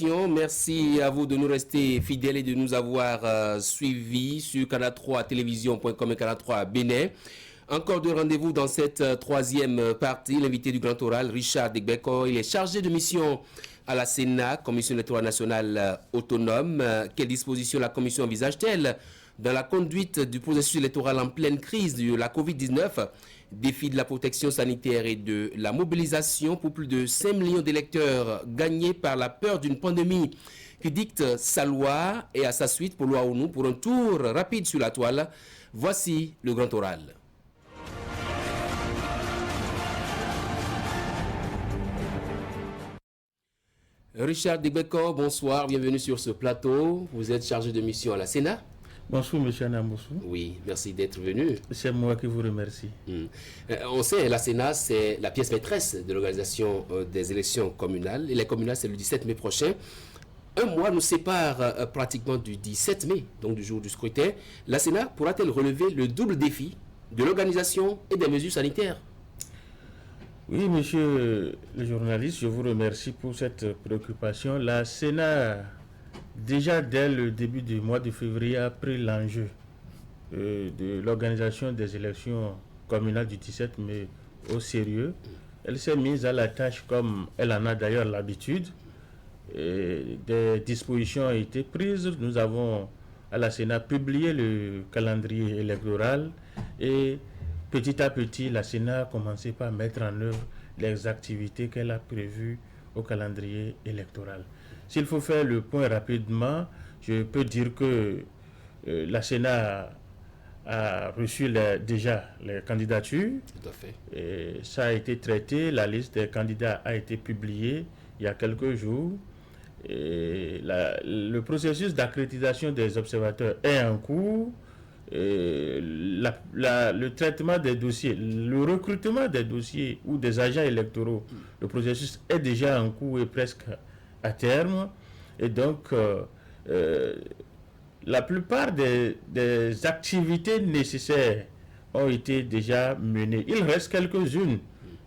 Merci à vous de nous rester fidèles et de nous avoir suivis sur Canal 3 télévision.com et Canal 3 Bénin. Encore deux rendez-vous dans cette troisième partie. L'invité du Grand Oral, Richard Degbeko, il est chargé de mission à la Sénat, Commission électorale nationale autonome. Quelles dispositions la Commission envisage-t-elle dans la conduite du processus électoral en pleine crise de la Covid-19, défi de la protection sanitaire et de la mobilisation pour plus de 5 millions d'électeurs gagnés par la peur d'une pandémie qui dicte sa loi et à sa suite pour loi ONU. Pour un tour rapide sur la toile, voici le Grand Oral. Richard Degbeko, bonsoir, bienvenue sur ce plateau. Vous êtes chargé de mission à la Sénat. Bonsoir, M. Anamoussou. Oui, merci d'être venu. C'est moi qui vous remercie. On sait, la Sénat, c'est la pièce maîtresse de l'organisation des élections communales. Et les communales, c'est le 17 mai prochain. Un mois nous sépare pratiquement du 17 mai, donc du jour du scrutin. La Sénat pourra-t-elle relever le double défi de l'organisation et des mesures sanitaires? Oui, monsieur le journaliste, je vous remercie pour cette préoccupation. La Sénat, déjà dès le début du mois de février, a pris l'enjeu de l'organisation des élections communales du 17 mai au sérieux. Elle s'est mise à la tâche comme elle en a d'ailleurs l'habitude. Des dispositions ont été prises. Nous avons à la Sénat publié le calendrier électoral et petit à petit, la Sénat a commencé par mettre en œuvre les activités qu'elle a prévues au calendrier électoral. S'il faut faire le point rapidement, je peux dire que la Sénat a reçu déjà les candidatures. Tout à fait. Et ça a été traité, la liste des candidats a été publiée il y a quelques jours. Et le processus d'accréditation des observateurs est en cours. Le traitement des dossiers, le recrutement des dossiers ou des agents électoraux, le processus est déjà en cours et presque à terme. Et donc, la plupart des activités nécessaires ont été déjà menées. Il reste quelques-unes,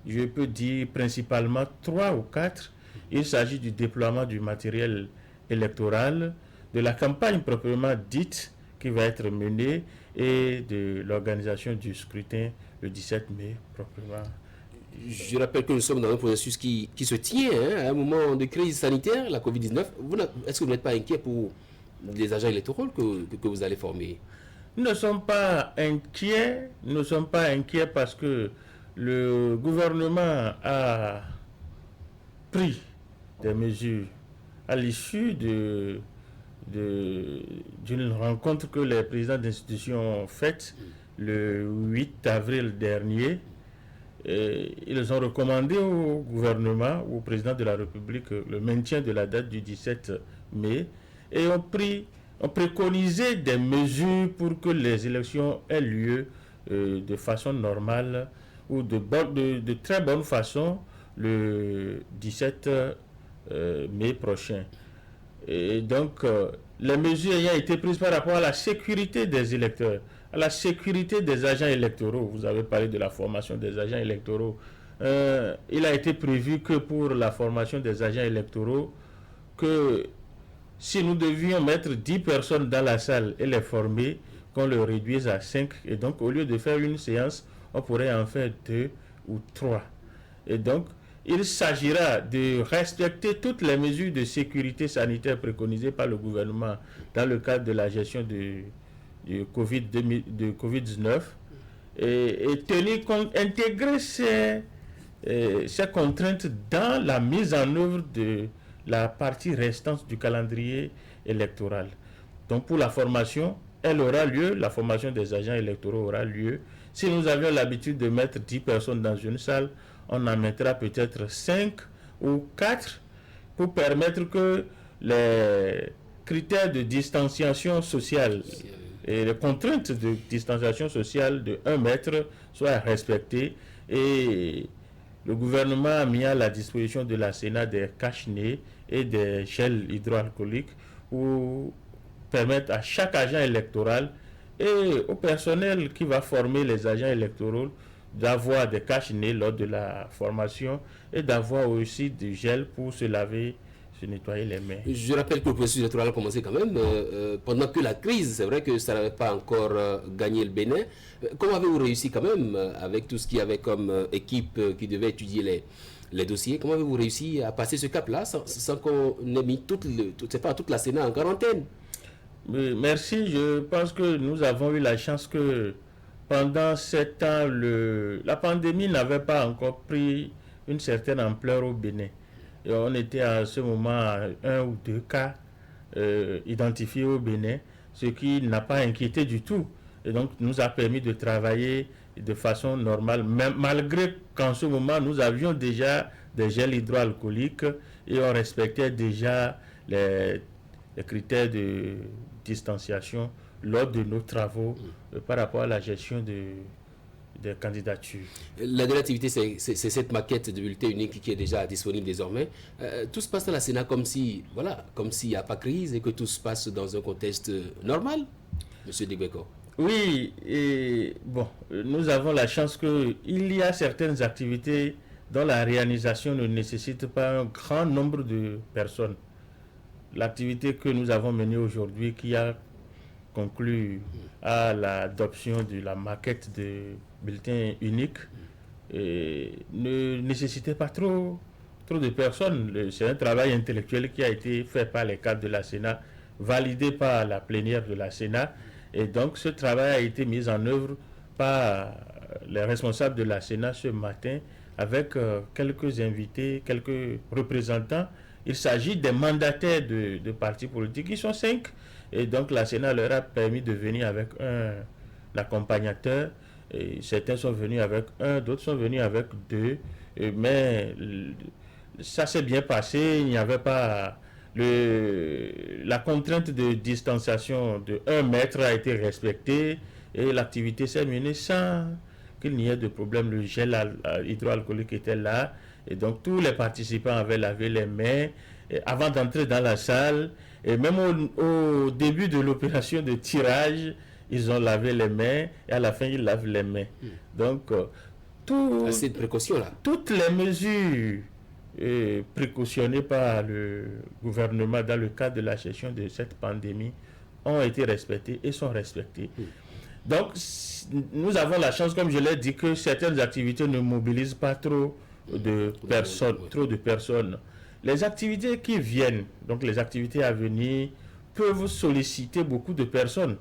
je peux dire principalement 3 ou 4. Il s'agit du déploiement du matériel électoral, de la campagne proprement dite, qui va être menée et de l'organisation du scrutin le 17 mai proprement. Je rappelle que nous sommes dans un processus qui se tient à un moment de crise sanitaire, la Covid-19. Est-ce que vous n'êtes pas inquiet pour les agents électoraux que vous allez former? Nous ne sommes pas inquiets. Nous ne sommes pas inquiets parce que le gouvernement a pris des mesures à l'issue d'une rencontre que les présidents d'institutions ont faite le 8 avril dernier. Et ils ont recommandé au gouvernement, au président de la République, le maintien de la date du 17 mai et ont préconisé des mesures pour que les élections aient lieu de façon normale ou de très bonne façon le 17 mai prochain. Et donc, les mesures ayant été prises par rapport à la sécurité des électeurs, à la sécurité des agents électoraux, vous avez parlé de la formation des agents électoraux, il a été prévu que pour la formation des agents électoraux, que si nous devions mettre 10 personnes dans la salle et les former, qu'on le réduise à 5, et donc au lieu de faire une séance, on pourrait en faire 2 ou 3. Et donc, il s'agira de respecter toutes les mesures de sécurité sanitaire préconisées par le gouvernement dans le cadre de la gestion de Covid-19 et tenir compte, intégrer ces contraintes dans la mise en œuvre de la partie restante du calendrier électoral. Donc pour la formation, elle aura lieu, la formation des agents électoraux aura lieu. Si nous avions l'habitude de mettre 10 personnes dans une salle, on en mettra peut-être 5 ou 4 pour permettre que les critères de distanciation sociale et les contraintes de distanciation sociale de 1 mètre soient respectées. Et le gouvernement a mis à la disposition de la Sénat des cache-nez et des gels hydroalcooliques pour permettre à chaque agent électoral et au personnel qui va former les agents électoraux d'avoir des cache-nez lors de la formation et d'avoir aussi du gel pour se laver se nettoyer les mains. Je rappelle que le processus électoral a commencé quand même pendant que la crise, c'est vrai que ça n'avait pas encore gagné le Bénin. Comment avez-vous réussi quand même avec tout ce qu'il y avait comme équipe qui devait étudier les dossiers? Comment avez-vous réussi à passer ce cap-là sans qu'on ait mis toute la Sénat en quarantaine? Merci, je pense que nous avons eu la chance que pendant 7 ans, la pandémie n'avait pas encore pris une certaine ampleur au Bénin. Et on était à ce moment à 1 ou 2 cas identifiés au Bénin, ce qui n'a pas inquiété du tout. Et donc, nous a permis de travailler de façon normale, même malgré qu'en ce moment, nous avions déjà des gels hydroalcooliques et on respectait déjà les critères de distanciation lors de nos travaux par rapport à la gestion des candidatures. La dernière activité, c'est cette maquette de bulletin unique qui est déjà disponible désormais. Tout se passe dans la Sénat comme s'il n'y a pas de crise et que tout se passe dans un contexte normal, M. Degbeko. Oui, et bon, nous avons la chance qu'il y a certaines activités dont la réalisation ne nécessite pas un grand nombre de personnes. L'activité que nous avons menée aujourd'hui, qui a conclu à l'adoption de la maquette de bulletin unique, ne nécessitait pas trop de personnes. C'est un travail intellectuel qui a été fait par les cadres de la Sénat, validé par la plénière de la Sénat, et donc ce travail a été mis en œuvre par les responsables de la Sénat ce matin avec quelques invités, quelques représentants. Il s'agit des mandataires de partis politiques, ils sont 5, et donc la Sénat leur a permis de venir avec un accompagnateur. Et certains sont venus avec 1, d'autres sont venus avec 2, mais ça s'est bien passé. Il n'y avait pas la contrainte de distanciation de 1 mètre a été respectée et l'activité s'est menée sans qu'il n'y ait de problème. Le gel hydroalcoolique était là et donc tous les participants avaient lavé les mains avant d'entrer dans la salle, et même au début de l'opération de tirage, ils ont lavé les mains et à la fin ils lavent les mains. Donc assez de précautions là. Toutes les mesures précautionnées par le gouvernement dans le cadre de la gestion de cette pandémie ont été respectées et sont respectées. Donc nous avons la chance, comme je l'ai dit, que certaines activités ne mobilisent pas trop de personnes. Les activités qui viennent, donc les activités à venir, peuvent solliciter beaucoup de personnes.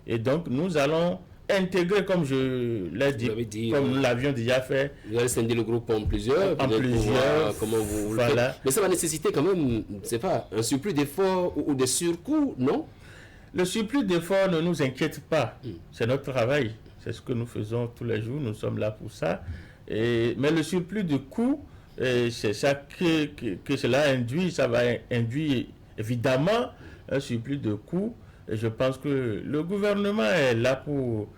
Et donc, nous allons intégrer, comme je l'ai dit, comme nous l'avions déjà fait. Vous allez scinder le groupe en plusieurs. Comment vous voilà. Faites. Mais ça va nécessiter quand même, c'est pas, un surplus d'efforts ou de surcoûts, non? Le surplus d'efforts ne nous inquiète pas. C'est notre travail. C'est ce que nous faisons tous les jours. Nous sommes là pour ça. Mais le surplus de coûts, c'est ça que cela induit. Ça va induire évidemment un surplus de coûts. Et je pense que le gouvernement est là pour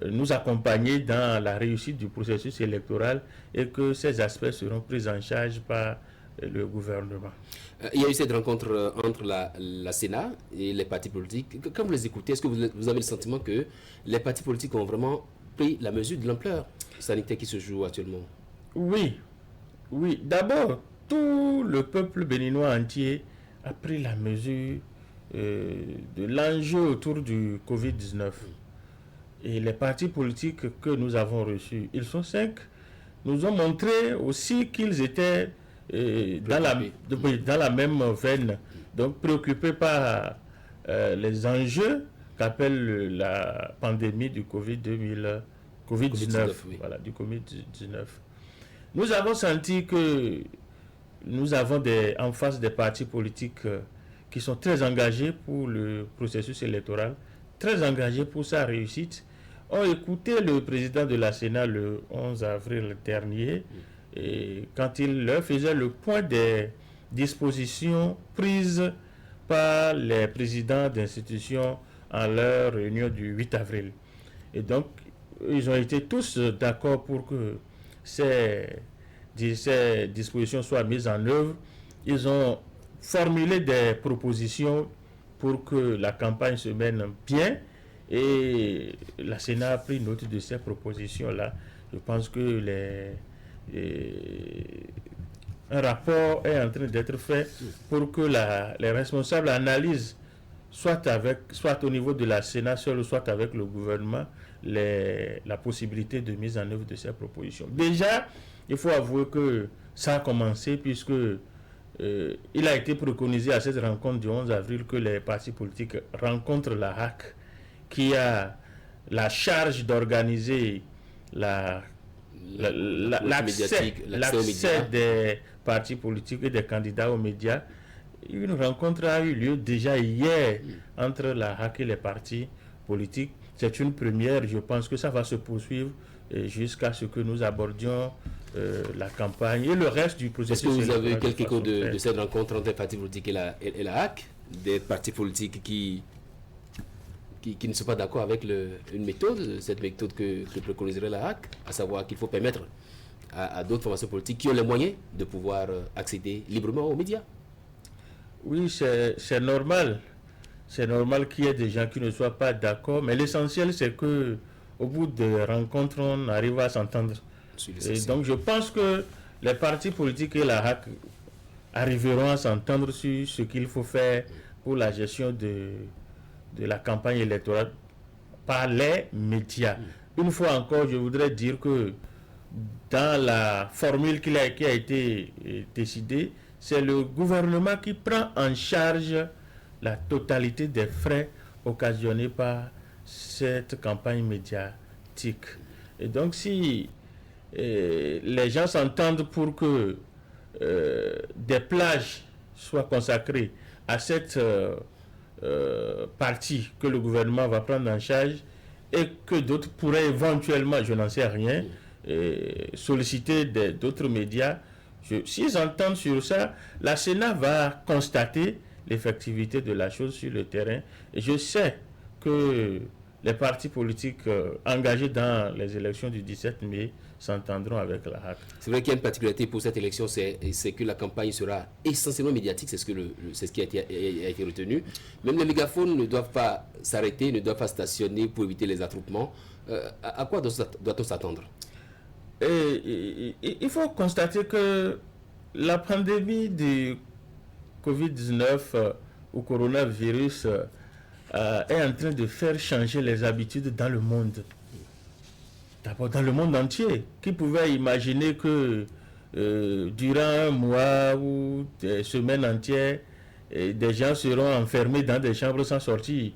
nous accompagner dans la réussite du processus électoral et que ces aspects seront pris en charge par le gouvernement. Il y a eu cette rencontre entre la Sénat et les partis politiques. Quand vous les écoutez, est-ce que vous avez le sentiment que les partis politiques ont vraiment pris la mesure de l'ampleur sanitaire qui se joue actuellement? Oui. D'abord, tout le peuple béninois entier a pris la mesure de l'enjeu autour du Covid-19. Et les partis politiques que nous avons reçus, ils sont 5, nous ont montré aussi qu'ils étaient dans la même veine, donc préoccupés par les enjeux qu'appelle la pandémie du Covid-19. Voilà, du Covid-19. Nous avons senti que nous avons en face des partis politiques qui sont très engagés pour le processus électoral, très engagés pour sa réussite, ont écouté le président de la Sénat le 11 avril dernier, et quand il leur faisait le point des dispositions prises par les présidents d'institutions en leur réunion du 8 avril. Et donc, ils ont été tous d'accord pour que ces dispositions soient mises en œuvre. Ils ont formulé des propositions pour que la campagne se mène bien, et la Sénat a pris note de ces propositions-là. Je pense que un rapport est en train d'être fait pour que les responsables analysent, soit au niveau de la Sénat seul, soit avec le gouvernement, la possibilité de mise en œuvre de ces propositions. Déjà, il faut avouer que ça a commencé puisque il a été préconisé à cette rencontre du 11 avril que les partis politiques rencontrent la HAC qui a la charge d'organiser l'accès des partis politiques et des candidats aux médias. Une rencontre a eu lieu déjà hier entre la HAC et les partis politiques. C'est une première, je pense que ça va se poursuivre jusqu'à ce que nous abordions la campagne et le reste du processus. Est-ce que vous avez quelques échos de cette rencontre entre les partis politiques et la HAC, des partis politiques qui ne sont pas d'accord avec une méthode, cette méthode que préconiserait la HAC, à savoir qu'il faut permettre à d'autres formations politiques qui ont les moyens de pouvoir accéder librement aux médias? Oui, c'est normal. C'est normal qu'il y ait des gens qui ne soient pas d'accord, mais l'essentiel, c'est que au bout de rencontres, on arrive à s'entendre. Et donc, je pense que les partis politiques et la HAC arriveront à s'entendre sur ce qu'il faut faire pour la gestion de la campagne électorale par les médias. Une fois encore, je voudrais dire que dans la formule qui a été décidée, c'est le gouvernement qui prend en charge la totalité des frais occasionnés par cette campagne médiatique. Et donc, si les gens s'entendent pour que des plages soient consacrées à cette partie que le gouvernement va prendre en charge et que d'autres pourraient éventuellement, je n'en sais rien, solliciter d'autres médias, s'ils entendent sur ça, la Sénat va constater l'effectivité de la chose sur le terrain. Et je sais que les partis politiques engagés dans les élections du 17 mai s'entendront avec la HAC. C'est vrai qu'il y a une particularité pour cette élection, c'est que la campagne sera essentiellement médiatique, c'est ce qui a été retenu. Même les mégaphones ne doivent pas s'arrêter, ne doivent pas stationner pour éviter les attroupements. À quoi doit-on s'attendre? Il faut constater que la pandémie du Covid-19 ou coronavirus est en train de faire changer les habitudes dans le monde. D'abord dans le monde entier. Qui pouvait imaginer que durant un mois ou des semaines entières, des gens seront enfermés dans des chambres sans sortir?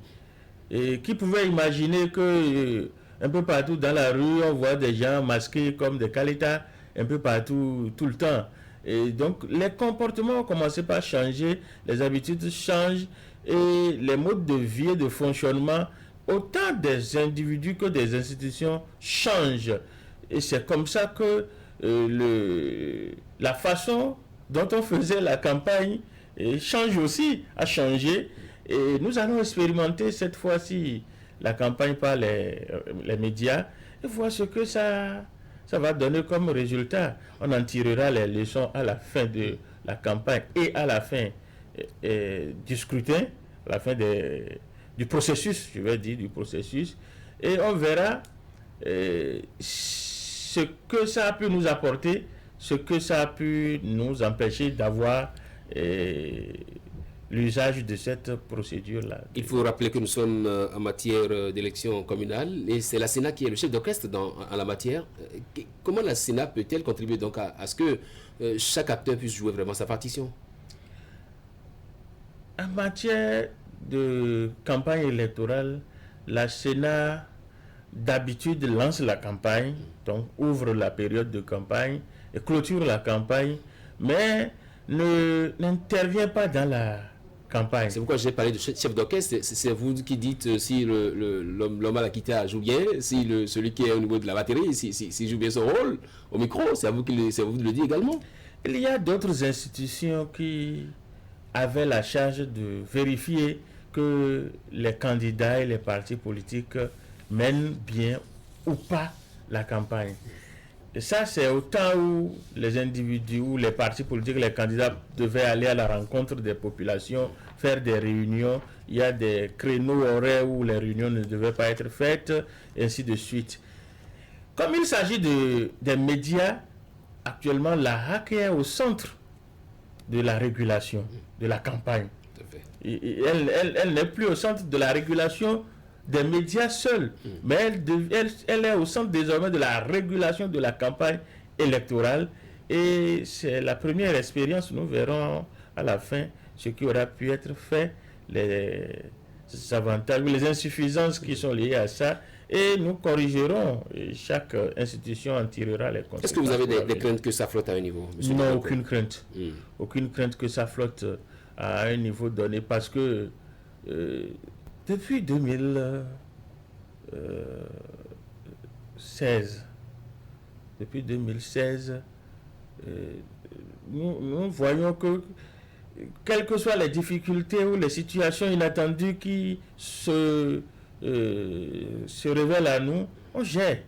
Et qui pouvait imaginer que un peu partout dans la rue, on voit des gens masqués comme des kalitas un peu partout, tout le temps? Et donc, les comportements ont commencé par changer, les habitudes changent et les modes de vie et de fonctionnement, autant des individus que des institutions, changent. Et c'est comme ça que la façon dont on faisait la campagne change aussi, a changé. Et nous allons expérimenter cette fois-ci la campagne par les médias et voir ce que ça va donner comme résultat. On en tirera les leçons à la fin de la campagne et à la fin du scrutin, à la fin du processus, je vais dire, du processus. Et on verra ce que ça a pu nous apporter, ce que ça a pu nous empêcher d'avoir l'usage de cette procédure-là. Il faut rappeler que nous sommes en matière d'élection communale et c'est la Sénat qui est le chef d'orchestre en la matière. Comment la Sénat peut-elle contribuer donc à ce que chaque acteur puisse jouer vraiment sa partition? En matière de campagne électorale, la Sénat d'habitude lance la campagne, donc ouvre la période de campagne et clôture la campagne, mais n'intervient pas dans la campagne. C'est pourquoi j'ai parlé de chef d'orchestre. C'est vous qui dites si l'homme à la guitare joue bien, si celui qui est au niveau de la batterie, s'il joue bien son rôle au micro, c'est à vous de le dire également. Il y a d'autres institutions qui avaient la charge de vérifier que les candidats et les partis politiques mènent bien ou pas la campagne. Et ça, c'est au temps où les individus, ou les partis politiques, les candidats devaient aller à la rencontre des populations, faire des réunions. Il y a des créneaux horaires où les réunions ne devaient pas être faites, et ainsi de suite. Comme il s'agit des médias, actuellement, la HAC est au centre de la régulation, de la campagne. Elle n'est plus au centre de la régulation des médias seuls, mais elle est au centre désormais de la régulation de la campagne électorale. Et c'est la première expérience. Nous verrons à la fin ce qui aura pu être fait, les avantages ou les insuffisances qui sont liées à ça. Et nous corrigerons, et chaque institution en tirera les conséquences. Est-ce que vous avez des craintes que ça flotte à un niveau, monsieur? Non, aucune crainte. Aucune crainte que ça flotte à un niveau donné, parce que depuis 2016, nous voyons que, quelles que soient les difficultés ou les situations inattendues qui se révèlent à nous, on gère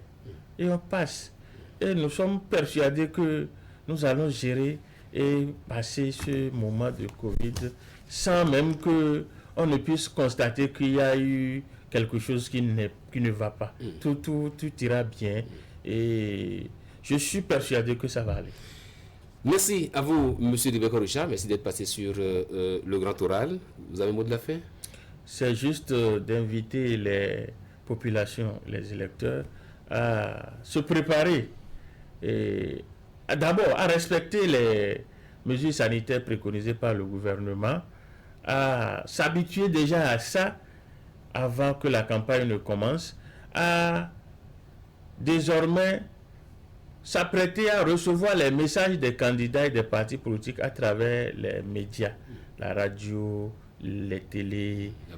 et on passe. Et nous sommes persuadés que nous allons gérer et passer ce moment de Covid sans même qu'on ne puisse constater qu'il y a eu quelque chose qui ne va pas. Tout ira bien et je suis persuadé que ça va aller. Merci à vous, M. Dibeko Richard. Merci d'être passé sur le Grand Oral. Vous avez un mot de la fin? C'est juste d'inviter les populations, les électeurs, à se préparer et d'abord à respecter les mesures sanitaires préconisées par le gouvernement, à s'habituer déjà à ça avant que la campagne ne commence, à désormais s'apprêter à recevoir les messages des candidats et des partis politiques à travers les médias, la radio, les télés, la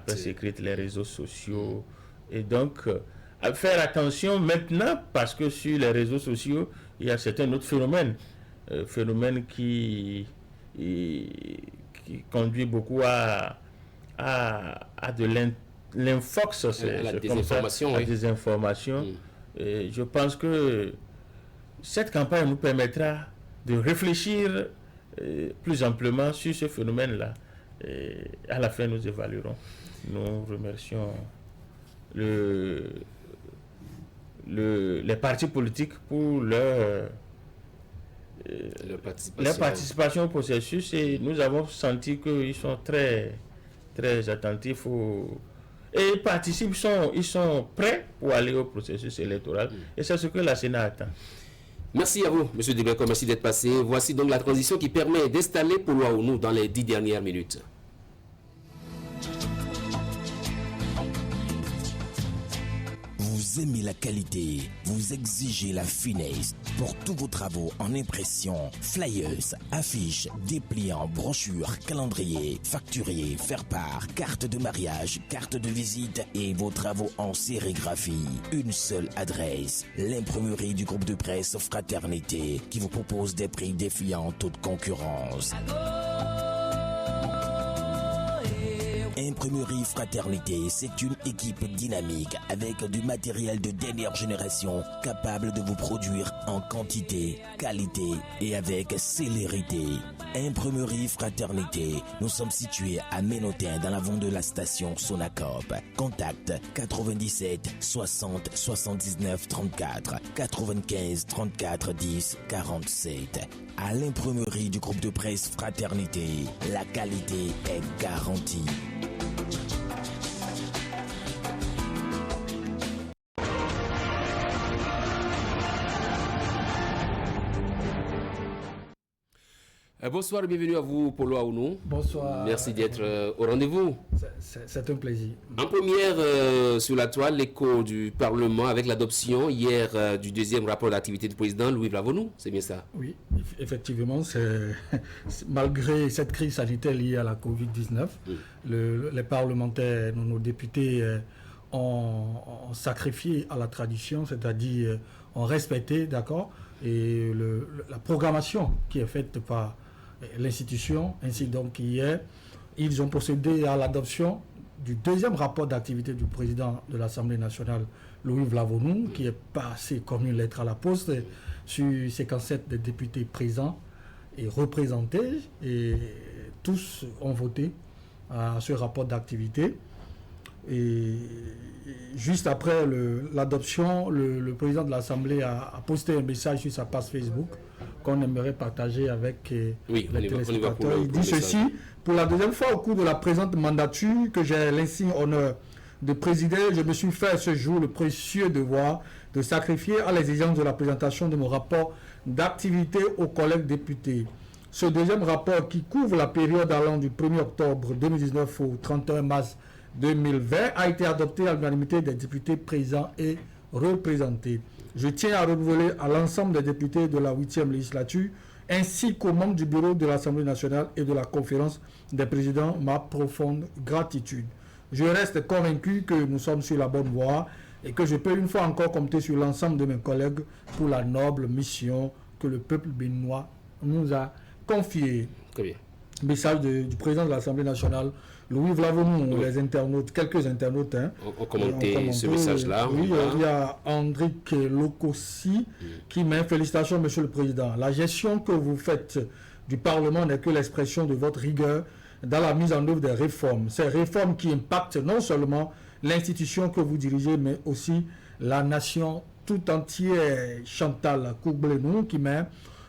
presse écrite, les réseaux sociaux. Et donc, à faire attention maintenant, parce que sur les réseaux sociaux, il y a certains autres phénomènes. Phénomène qui conduit beaucoup à de l'infox, la désinformation. La désinformation. Et je pense que cette campagne nous permettra de réfléchir plus amplement sur ce phénomène-là. Et à la fin, nous évaluerons. Nous remercions les partis politiques pour leur participation au processus, et nous avons senti qu'ils sont très, très attentifs et ils participent, ils sont prêts pour aller au processus électoral, et c'est ce que la Sénat attend. Merci à vous, M. Dibeko, merci d'être passé. Voici donc la transition qui permet d'installer Polo Aounou dans les 10 dernières minutes. Vous aimez la qualité, vous exigez la finesse. Pour tous vos travaux en impression, flyers, affiches, dépliants, brochures, calendriers, facturiers, faire-part, carte de mariage, carte de visite et vos travaux en sérigraphie. Une seule adresse, l'imprimerie du groupe de presse Fraternité, qui vous propose des prix défiant toute concurrence. Imprimerie Fraternité, c'est une équipe dynamique avec du matériel de dernière génération capable de vous produire en quantité, qualité et avec célérité. Imprimerie Fraternité, nous sommes situés à Ménotin dans l'avant de la station Sonacop. Contact 97 60 79 34 95 34 10 47. À l'imprimerie du groupe de presse Fraternité, la qualité est garantie. Bonsoir et bienvenue à vous, Polo Aounou. Bonsoir. Merci d'être au rendez-vous. C'est un plaisir. En première sur la toile, l'écho du Parlement avec l'adoption hier du deuxième rapport d'activité du président Louis Vlavonou. C'est bien ça? Oui, effectivement, malgré cette crise sanitaire liée à la Covid-19, les parlementaires, nos députés ont sacrifié à la tradition, c'est-à-dire ont respecté, d'accord, et la programmation qui est faite par l'institution. Ainsi donc hier, ils ont procédé à l'adoption du deuxième rapport d'activité du président de l'Assemblée nationale, Louis Vlavonou, qui est passé comme une lettre à la poste sur 57 des députés présents et représentés, et tous ont voté à ce rapport d'activité. Et juste après l'adoption, le président de l'Assemblée a posté un message sur sa page Facebook qu'on aimerait partager avec les téléspectateurs. Il dit ceci: pour la deuxième fois au cours de la présente mandature que j'ai l'insigne honneur de présider, je me suis fait ce jour le précieux devoir de sacrifier à l'exigence de la présentation de mon rapport d'activité aux collègues députés. Ce deuxième rapport, qui couvre la période allant du 1er octobre 2019 au 31 mars 2020, a été adopté à l'unanimité des députés présents et représentés. Je tiens à renouveler à l'ensemble des députés de la 8e législature ainsi qu'aux membres du bureau de l'Assemblée nationale et de la conférence des présidents ma profonde gratitude. Je reste convaincu que nous sommes sur la bonne voie et que je peux une fois encore compter sur l'ensemble de mes collègues pour la noble mission que le peuple béninois nous a confiée. Très bien. Message du président de l'Assemblée nationale, Louis Vlavonou. Les internautes, quelques internautes ont commenté ce message-là. Oui, il y a Andric Lokossi qui met: félicitations, Monsieur le Président. La gestion que vous faites du Parlement n'est que l'expression de votre rigueur dans la mise en œuvre des réformes. Ces réformes qui impactent non seulement l'institution que vous dirigez, mais aussi la nation tout entière. Chantal Koublenou qui met: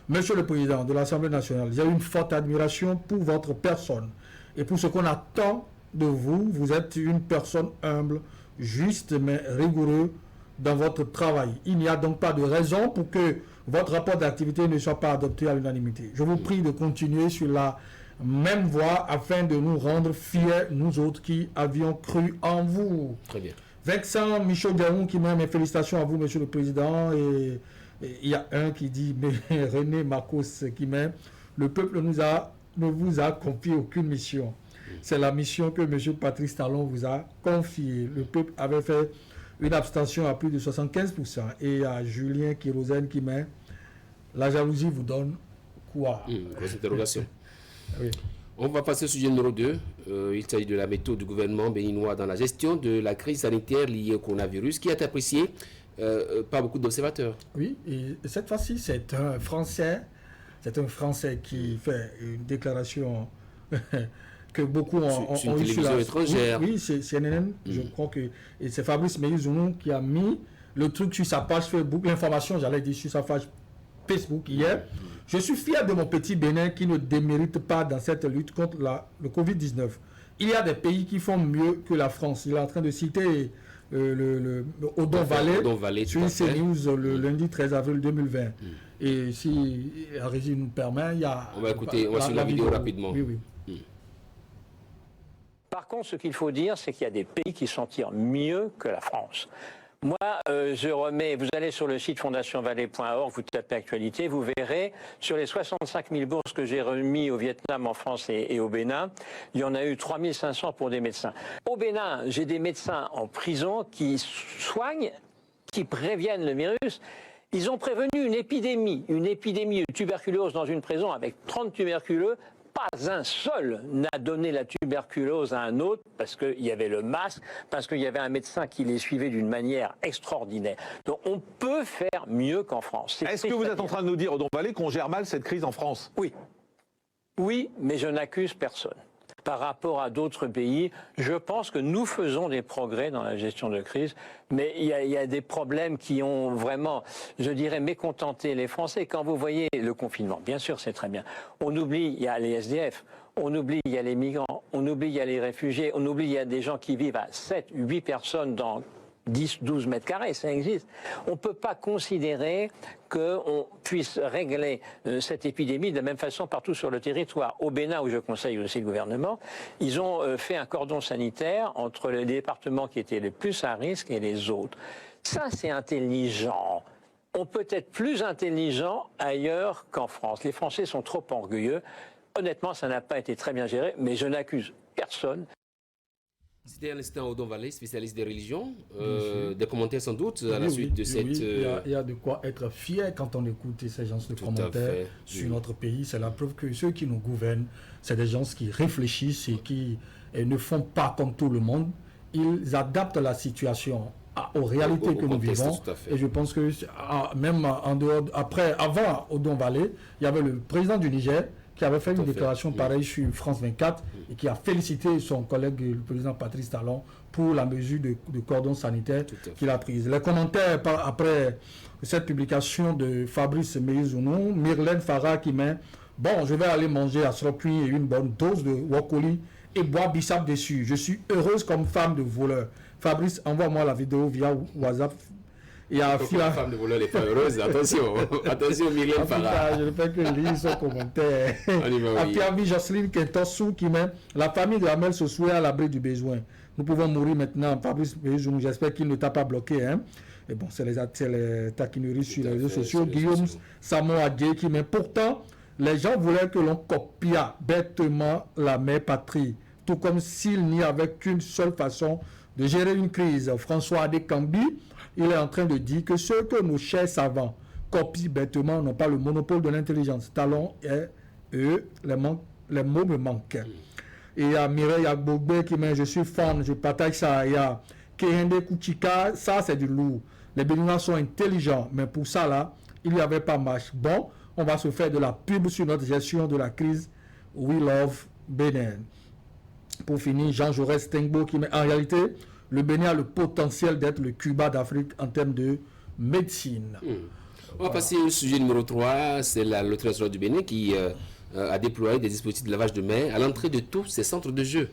Monsieur le Président de l'Assemblée nationale, j'ai une forte admiration pour votre personne et pour ce qu'on attend de vous. Vous êtes une personne humble, juste mais rigoureuse dans votre travail. Il n'y a donc pas de raison pour que votre rapport d'activité ne soit pas adopté à l'unanimité. Je vous prie de continuer sur la même voie afin de nous rendre fiers, nous autres qui avions cru en vous. Très bien. Vincent Michaud-Diaron qui met: mes félicitations à vous, Monsieur le Président. Et il y a un qui dit, mais René Marcos qui met: le peuple ne vous a confié aucune mission. C'est la mission que M. Patrice Talon vous a confiée. Le peuple avait fait une abstention à plus de 75%. Et il y a Julien Kérosène qui met: la jalousie vous donne quoi? Grosse interrogation. Oui. On va passer au sujet numéro 2. Il s'agit de la méthode du gouvernement béninois dans la gestion de la crise sanitaire liée au coronavirus, qui est appréciée par beaucoup d'observateurs. Oui, et cette fois-ci, c'est un Français qui fait une déclaration que beaucoup ont sur une télévision étrangère. Oui, c'est CNN, je crois que... Et c'est Fabrice Meilly-Zounou qui a mis le truc sur sa page Facebook, l'information, j'allais dire, sur sa page Facebook hier. Je suis fier de mon petit Bénin qui ne démérite pas dans cette lutte contre le Covid-19. Il y a des pays qui font mieux que la France. Il est en train de citer Odon Valley sur CNews le lundi 13 avril 2020. Et si la régie nous permet, il y a... On va écouter, on va suivre la vidéo rapidement. Oui. Par contre, ce qu'il faut dire, c'est qu'il y a des pays qui s'en tirent mieux que la France. Moi, je remets, vous allez sur le site fondationvallée.org, vous tapez actualité, vous verrez, sur les 65 000 bourses que j'ai remis au Vietnam, en France et au Bénin, il y en a eu 3 500 pour des médecins. Au Bénin, j'ai des médecins en prison qui soignent, qui préviennent le virus. Ils ont prévenu une épidémie de tuberculose dans une prison avec 30 tuberculeux. Pas un seul n'a donné la tuberculose à un autre parce qu'il y avait le masque, parce qu'il y avait un médecin qui les suivait d'une manière extraordinaire. Donc on peut faire mieux qu'en France. Est-ce que vous êtes en train de nous dire, Odon Vallée, qu'on gère mal cette crise en France? Oui. Oui, mais je n'accuse personne. Par rapport à d'autres pays, je pense que nous faisons des progrès dans la gestion de crise, mais il y a des problèmes qui ont vraiment, je dirais, mécontenté les Français. Quand vous voyez le confinement, bien sûr, c'est très bien. On oublie, il y a les SDF, on oublie, il y a les migrants, on oublie, il y a les réfugiés, on oublie, il y a des gens qui vivent à 7, 8 personnes dans 10, 12 mètres carrés, ça existe. On ne peut pas considérer qu'on puisse régler cette épidémie de la même façon partout sur le territoire. Au Bénin, où je conseille aussi le gouvernement, ils ont fait un cordon sanitaire entre les départements qui étaient les plus à risque et les autres. Ça, c'est intelligent. On peut être plus intelligent ailleurs qu'en France. Les Français sont trop orgueilleux. Honnêtement, ça n'a pas été très bien géré, mais je n'accuse personne. C'était à l'instant Odon Vallée, spécialiste des religions. Des commentaires sans doute à la suite de cette... Il y a de quoi être fier quand on écoute ces gens de commentaires sur notre pays. C'est la preuve que ceux qui nous gouvernent, c'est des gens qui réfléchissent et qui ne font pas comme tout le monde. Ils adaptent la situation aux réalités que nous vivons. Et je pense que même en dehors, avant Odon Vallée, il y avait le président du Niger qui avait fait Tout une à fait. déclaration pareille sur France 24 et qui a félicité son collègue, le président Patrice Talon, pour la mesure de cordon sanitaire Tout à fait. qu'il a prise. Les commentaires après cette publication de Fabrice Meizounou, Myrlène Farah qui met « Bon, je vais aller manger à Sropui et une bonne dose de Wokoli et boire Bissap dessus. Je suis heureuse comme femme de voleur. » Fabrice, envoie-moi la vidéo via WhatsApp. Il y a La femme de voleur n'est pas heureuse. Attention, attention, Myrlène En tout cas, Farah. je ne fais que lire son commentaire. On y va, oui. Apiavi Jocelyne Kentossou qui met la famille de Hamel se souhaite à l'abri du besoin. Nous pouvons mourir maintenant. Fabrice Meizounou, j'espère qu'il ne t'a pas bloqué. Hein. Et bon, c'est les taquineries sur les réseaux sociaux. Guillaume Samo Adjé qui met pourtant, les gens voulaient que l'on copiât bêtement la mère patrie, tout comme s'il n'y avait qu'une seule façon de gérer une crise. François Adekambi, il est en train de dire que ceux que nos chers savants copient bêtement n'ont pas le monopole de l'intelligence. Talon et eux, les mots me manquent. Et il y a Mireille Agbogbe qui met « Je suis fan, je partage ça ». Il y a Kehende Kouchika, ça c'est du lourd. Les Béninois sont intelligents, mais pour ça là, il n'y avait pas marche. Bon, on va se faire de la pub sur notre gestion de la crise. We love Bénin. Pour finir, Jean Jaurès Tengbo qui met en réalité, le Bénin a le potentiel d'être le Cuba d'Afrique en termes de médecine. On va passer au sujet numéro 3, c'est la Loterie nationale du Bénin qui a déployé des dispositifs de lavage de main à l'entrée de tous ces centres de jeu.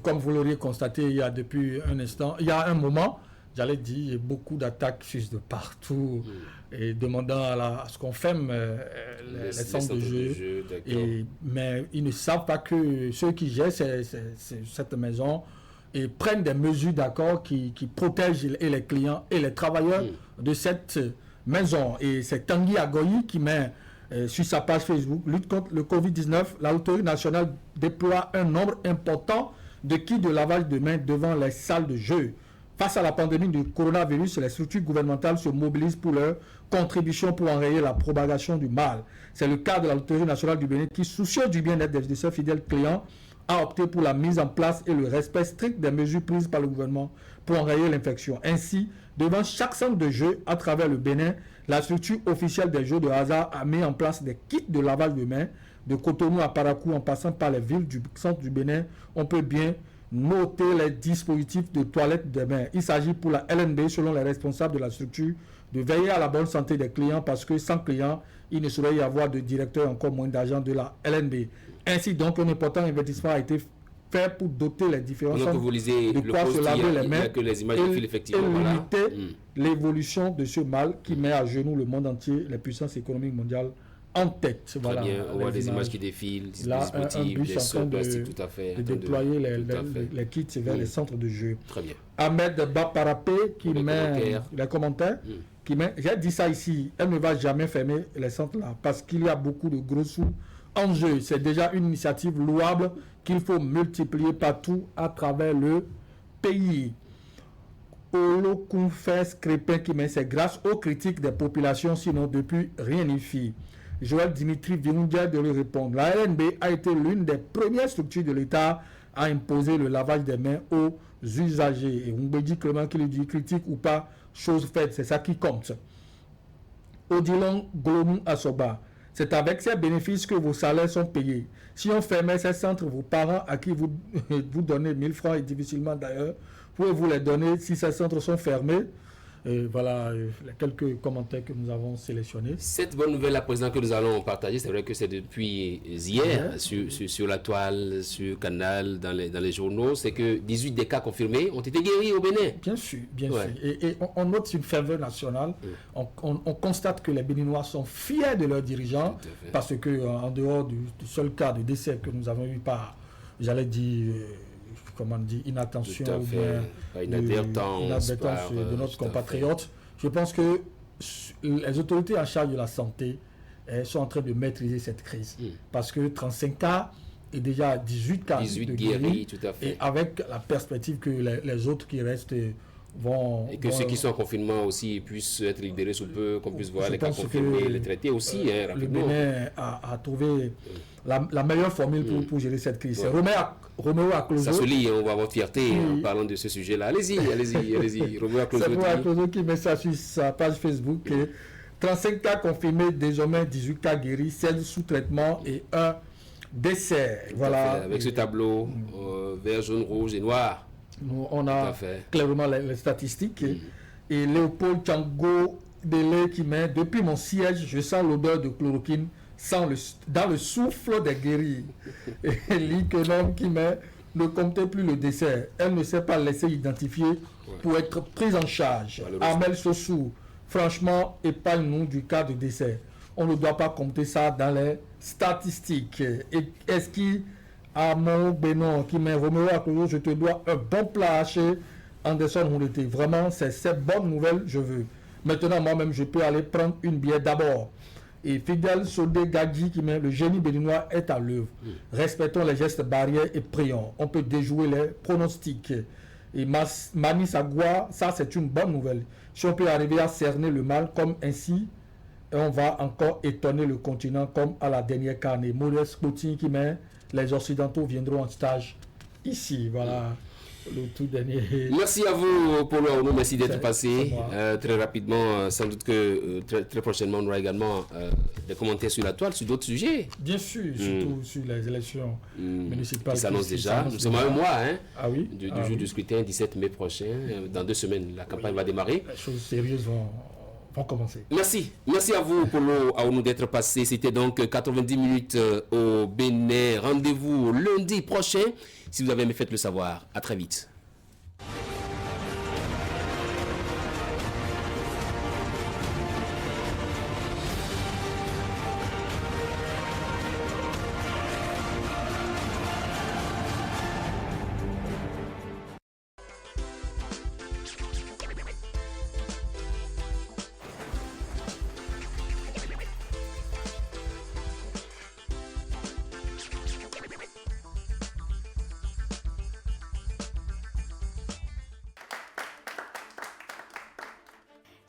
Comme vous l'auriez constaté il y a depuis un instant, il y a un moment, j'allais dire, il y a beaucoup d'attaques fusent de partout et demandant à ce qu'on ferme les centres de jeu. Mais ils ne savent pas que ceux qui gèrent cette maison et prennent des mesures d'accord qui protègent et les clients et les travailleurs de cette maison. Et c'est Tanguy Agoyi qui met sur sa page Facebook, lutte contre le Covid-19, la Loterie nationale déploie un nombre important de kits de lavage de mains devant les salles de jeu. Face à la pandémie du coronavirus, les structures gouvernementales se mobilisent pour leur contribution pour enrayer la propagation du mal. C'est le cas de la Loterie nationale du Bénin qui, soucieux du bien-être de ses fidèles clients, a opté pour la mise en place et le respect strict des mesures prises par le gouvernement pour enrayer l'infection. Ainsi, devant chaque centre de jeu à travers le Bénin, la structure officielle des jeux de hasard a mis en place des kits de lavage de mains, de Cotonou à Parakou en passant par les villes du centre du Bénin. On peut bien noter les dispositifs de toilettes de mains. Il s'agit pour la LNB, selon les responsables de la structure, de veiller à la bonne santé des clients parce que sans clients, il ne saurait y avoir de directeur, encore moins d'agents de la LNB. Ainsi donc, un important investissement a été fait pour doter les différents centres de quoi se laver les mains et limiter l'évolution de ce mal qui met à genoux le monde entier, les puissances économiques mondiales en tête. Voilà, bien. On voit des images qui défilent, des dispositifs, des sauts plastiques, tout à fait. De déployer les kits vers les centres de jeu. Très bien. Ahmed Baparapé qui met les commentaires, qui met, j'ai dit ça ici, elle ne va jamais fermer les centres là parce qu'il y a beaucoup de gros sous en jeu. C'est déjà une initiative louable qu'il faut multiplier partout à travers le pays. Olokounfes Crépin qui met, c'est grâce aux critiques des populations, sinon depuis rien n'y fit. Joël Dimitri Virundia de lui répondre. La LNB a été l'une des premières structures de l'État à imposer le lavage des mains aux usagers. Et Mbedi Clément qui lui dit critique ou pas, chose faite, c'est ça qui compte. Odilon Glomou Asoba, c'est avec ces bénéfices que vos salaires sont payés. Si on fermait ces centres, vos parents à qui vous donnez 1000 francs et difficilement d'ailleurs, pouvez-vous les donner si ces centres sont fermés? Et voilà quelques commentaires que nous avons sélectionnés. Cette bonne nouvelle, la présidente, que nous allons partager, c'est vrai que c'est depuis hier sur la toile, sur Canal, dans les journaux, c'est que 18 des cas confirmés ont été guéris au Bénin. Bien sûr, bien sûr. Et on note une ferveur nationale. On constate que les Béninois sont fiers de leurs dirigeants parce que en dehors du seul cas de décès que nous avons eu par, j'allais dire, comment dire, inattention ou bien inadvertance de notre compatriote. Je pense que les autorités en charge de la santé sont en train de maîtriser cette crise. Parce que 35 cas et déjà 18 cas de guéris, tout à fait. Et avec la perspective que les autres qui restent vont... Et que ceux qui sont en confinement aussi puissent être libérés sous peu, qu'on puisse voir les cas confirmés, les traiter aussi rapidement. Le Bénin a trouvé la meilleure formule pour gérer cette crise. C'est Roméo Aklozo. Ça se lit, on va avoir fierté en parlant de ce sujet-là. Allez-y. Roméo Aklozo. C'est Roméo Aklozo qui met ça sur sa page Facebook. 35 cas confirmés, désormais 18 cas guéris, 16 sous traitement et un décès. Voilà. Avec ce tableau vert, jaune, rouge et noir. On a clairement les statistiques. Et Léopold Tchango Délé qui met, depuis mon siège, je sens l'odeur de chloroquine dans le souffle des guéris. Et Likenom qui met, ne comptez plus le décès. Elle ne s'est pas laissée identifier pour être prise en charge. Amel Sossou, franchement, épargne-nous du cas de décès. On ne doit pas compter ça dans les statistiques. Et est-ce qu'il à mon Bénon qui met Roméo Akolo, je te dois un bon plat haché. Anderson Moulete, vraiment, c'est cette bonne nouvelle, je veux. Maintenant, moi-même, je peux aller prendre une bière d'abord. Et Fidel Sodé Gadji qui met le génie béninois est à l'œuvre. Respectons les gestes barrières et prions. On peut déjouer les pronostics. Et Mani Sagua, ça c'est une bonne nouvelle. Si on peut arriver à cerner le mal comme ainsi, on va encore étonner le continent comme à la dernière carnée. Maurice Coutinho qui met les Occidentaux viendront en stage ici. Voilà. Le tout dernier. Merci à vous, Paulo Aounou, merci d'être passé très rapidement. Sans doute que très prochainement, on aura également des commentaires sur la toile, sur d'autres sujets. Bien sûr, surtout sur les élections municipales. Qui s'annoncent déjà. Nous sommes à un mois du jour du scrutin, 17 mai prochain. Dans 2 semaines, la campagne va démarrer. Les choses sérieuses vont commencer. Merci à vous, Paulo Aounou, d'être passé. C'était donc 90 minutes au Bénin. Rendez-vous lundi prochain. Si vous avez aimé, faites le savoir. À très vite.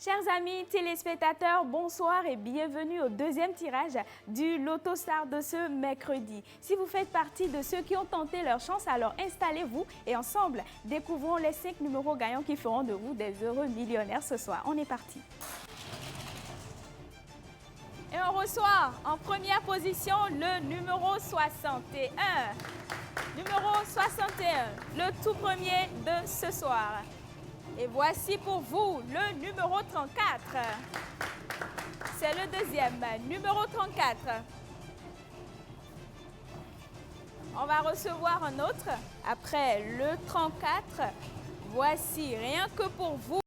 Chers amis téléspectateurs, bonsoir et bienvenue au deuxième tirage du Loto Star de ce mercredi. Si vous faites partie de ceux qui ont tenté leur chance, alors installez-vous et ensemble, découvrons les 5 numéros gagnants qui feront de vous des heureux millionnaires ce soir. On est parti. Et on reçoit en première position le numéro 61. Numéro 61, le tout premier de ce soir. Et voici pour vous le numéro 34. C'est le deuxième, numéro 34. On va recevoir un autre après le 34. Voici, rien que pour vous.